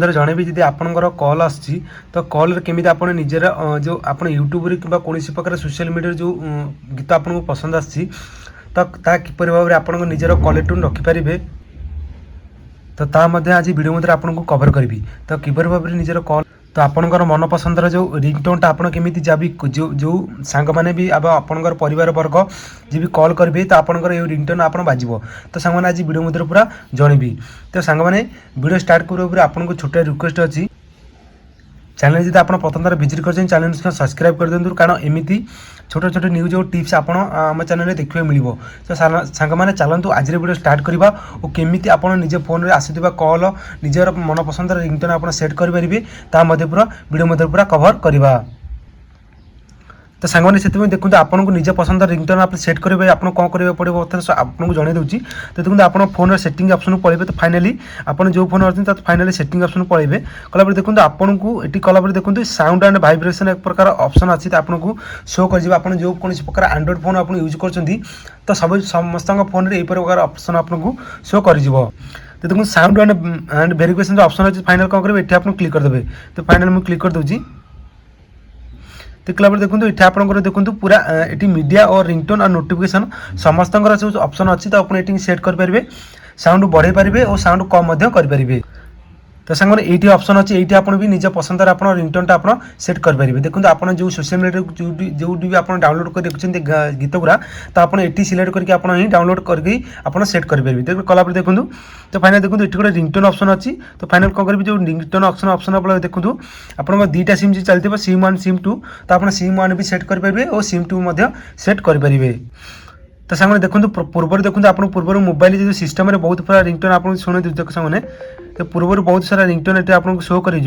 मध्य जनइबी जदि आपंकर कॉल आसी तो कॉल केमी आप निजर जो आप यूट्यूब कि कौन प्रकार सोशल मीडिया जो गीत आपको पसंद आसी तो किपर भाव में आप निजर कॉल टून रखिपारे तो आज वीडियो मध्य आपको कवर करी तो किपर भाव में निजर कॉल तो आपणकर मन पसंदर जो रिंगटोनटा आप जब भी जो सांग मैंने भी अब आपणकर परिवार वर्ग जी भी कॉल करेंगे तो आपणकर ये रिंगटोन आप बाजिब तो सांग मैंने आज वीडियो मध्य पूरा जनइबी तो सांग मैंने वीडियो स्टार्ट करने आपको छोटा रिक्वेस्ट अच्छी चैनल जब आप प्रथम थर विजिट कर चैनल सब्सक्राइब कर दिखाँ कारण एमती छोट छोट न्यूज और टिप्स आप चैनल में देखा मिल तो सांग मैंने चलतु आज वीडियो स्टार्ट करवा और केमी आप निज फोन में आसुवा कॉल निजर मन पसंद रिंगटोन आप सेट करेंगे पूरा वीडियो मध्य पूरा कवर करवा तो सांगने से देखो आपको निज पसंद रिंगटोन आप सेट करेंगे आप कौन करेंगे पड़े आपको जन दूसरी तो देखो आप फोन सेटिंग ऑप्शन पड़े तो फाइनाली आप जो फोन अच्छे तो फाइनाली सेटिंग ऑप्शन पड़े कलापर देखो आपको ये कलापर देखो साउंड एंड वाइब्रेशन एक प्रकार ऑप्शन अच्छी तो आपको शो कर आप जो कौन प्रकार एंड्रॉइड फोन आप यूज कर तो सब समस्त फोन में यही प्रकार ऑप्शन आपको शो कर तो देखो साउंड एंड वेरिफिकेशन ऑप्शन अच्छे फाइनल कौन करेंगे ये आप क्लिक करदे तो फाइनल मुझे क्लिक कर दूसरी तो कलापर देखो ये आपंकर देखो पूरा ये मीडिया और रिंगटोन और नोटिफिकेशन समस्त जो ऑप्शन अच्छी तो आप ये सेट करेंगे साउंड बढ़े पारे और साउंड कम करेंगे तो सांगे ये ऑप्शन अच्छी ये आप भी निज पसंद आप रिंगटोनटा आप सेट करेंगे देखो आप जो सोशल मीडिया जो भी आप डाउनलोड कर देखुं गीत गुरा तो आप ये सिलेक्ट करके आप डाउनलोड करके आप सेट करेंगे देखो कलापर देखो तो फाइनल देखो ये गोटे रिंगटोन ऑप्शन अच्छी तो फाइनल कौन करेंगे जो रिंगटोन ऑप्शन आप देखो आप दुईटा सिम जो चलती सिम 1 सिम 2 तो आप सिम 1 भी सेट करेंगे और सिम 2 सेट करेंगे तो सांगे देखो पूर्व देखो आप पूर्व मोबाइल जो सिस्टम में बहुत सारा रिंगटोन आप शुणे देख सांगे तो पूर्व बहुत सारा रिंगटोन ये आपको शो कर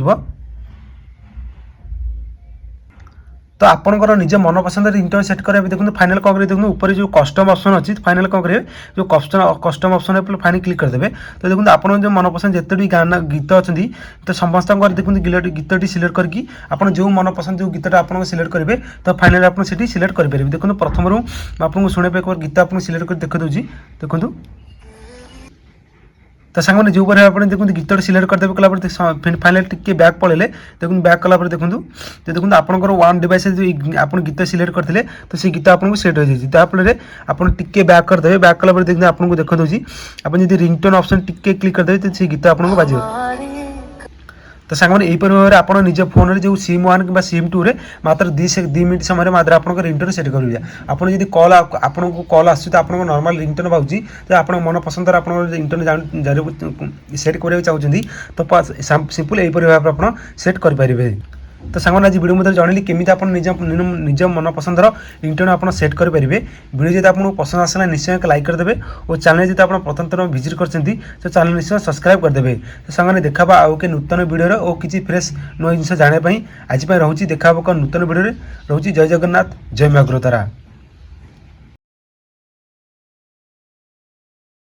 तो आपंकर निज मन पसंद रिंगटोन सेट करेंगे देखो फाइनल कौन करेंगे देखो ऊपर जो कस्टम ऑप्शन अच्छी फाइनल कौन करेंगे जो कस्टम ऑप्शन है फाइनल क्लिक करदे तो देखो आप जो मन पसंद जिते भी गाना गीत अच्छी तो समस्त देखो गीतटी सिलेक्ट करके आप जो मन पसंद जो गीतटा आप सिलेक्ट करेंगे तो फाइनल आप सिलेक्ट करेंगे देखो प्रथम आपको शुणे एक गीत आपको सिलेक्ट कर देखो देखो तो सांगे जो आप देखो गीत सिलेक्ट करदे कलापर फाइनल टिके बैक पड़े देखो बैक कलापर देखो तो देखो आपंकर वन डिवाइस जो आप गीत सिलेक्ट करते तो से गीत आपको सेट हो जाए ताफल आप टिके बैक करदे बैक कलापर देखते आपको देखो आप रिंगटोन ऑप्शन टिके क्लिक करदे तो से गीत आपको बाजे तो सांगे यही भाव में आप निज फोन में जो सिम 1 कि सिम 2 मात्र 2 मिनट समय मात्र आप रिंगटोन सेट करेंगे आप जब कॉल आपको कॉल आस तो आप नॉर्मल रिंगटोन पाँच तो आप मन पसंद आप रिंगटोन सेट करने चाहते तो सिंपल यही भाव में आप सेट करेंगे तो सांगे आज वीडियो मध्य जनइली केमी आप निज मन पसंद रिंगटोन आप सेट करेंगे वीडियो जब आपको पसंद आसला निश्चय लाइक करदे और चैनल जब आप प्रथम थर विजिट कर तो चैनल निश्चय सब्सक्राइब करदे तो सांगे देखा आउ के नूतन वीडियो और किसी फ्रेश नुआ जिन जानापी आज रोचे देखा नूतन वीडियो रोचे जय जगन्नाथ जय माँ अग्रतारा।